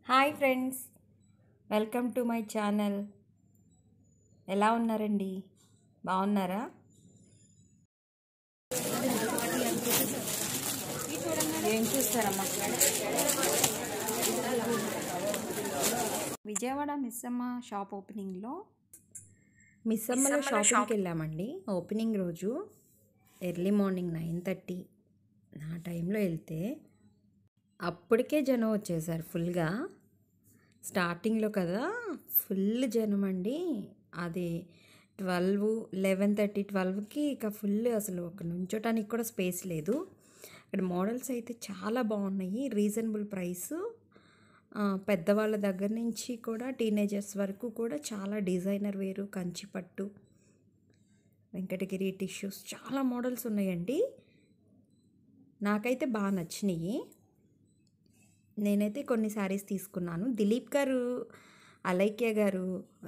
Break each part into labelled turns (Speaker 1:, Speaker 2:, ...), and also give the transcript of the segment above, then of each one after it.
Speaker 1: Hi friends, welcome to my channel. ఎలా ఉన్నారండి? బాగున్నారా? ఏం చూస్తారమ్మా? విజయవాడ మిస్సమ్మ షాప్ ఓపెనింగ్లో మిస్సమ్మలో షాపింగ్కి వెళ్ళామండి. ఓపెనింగ్ రోజు ఎర్లీ మార్నింగ్ 9:30 నా టైంలో వెళ్తే అప్పటికే జనం వచ్చేసారు ఫుల్గా. స్టార్టింగ్లో కదా ఫుల్ జనం అండి. అది 11:30 12కి ఇక ఫుల్, అసలు ఒక నుంచోటానికి కూడా స్పేస్ లేదు. ఇక్కడ మోడల్స్ అయితే చాలా బాగున్నాయి, రీజనబుల్ ప్రైస్. పెద్దవాళ్ళ దగ్గర నుంచి కూడా టీనేజర్స్ వరకు కూడా చాలా డిజైనర్ వేరు, కంచిపట్టు, వెంకటగిరి టిష్యూస్ చాలా మోడల్స్ ఉన్నాయండి. నాకైతే బాగా నచ్చినాయి. నేనైతే కొన్ని శారీస్ తీసుకున్నాను. దిలీప్ గారు, అలైక్య గారు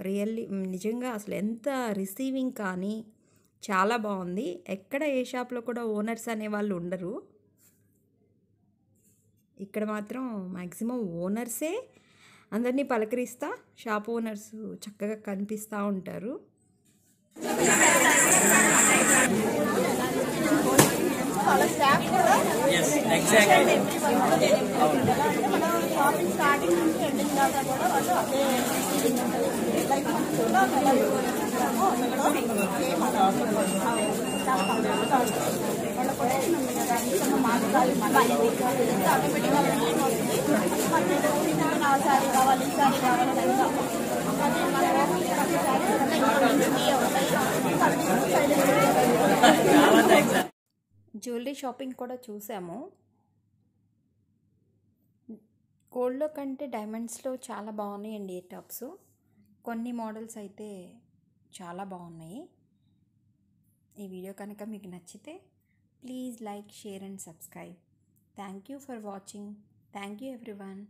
Speaker 1: రియల్లీ నిజంగా అసలు ఎంత రిసీవింగ్ కానీ చాలా బాగుంది. ఎక్కడ ఏ షాప్లో కూడా ఓనర్స్ అనేవాళ్ళు ఉండరు. ఇక్కడ మాత్రం మ్యాక్సిమం ఓనర్సే అందరినీ పలకరిస్తా, షాప్ ఓనర్స్ చక్కగా కనిపిస్తూ ఉంటారు.
Speaker 2: స్టార్టింగ్ నుంచి ఎండింగ్ దాకా కూడా వాళ్ళు అదే లైక్ సారీ కావాలి, సారీ కావాలి.
Speaker 1: జ్యువెలరీ షాపింగ్ కూడా చూసాము. గోల్డ్లో కంటే డైమండ్స్లో చాలా బాగున్నాయండి ఇయర్ టాప్స్. కొన్ని మోడల్స్ అయితే చాలా బాగున్నాయి. ఈ వీడియో కనుక మీకు నచ్చితే please like, share and subscribe. Thank you for watching. Thank you everyone.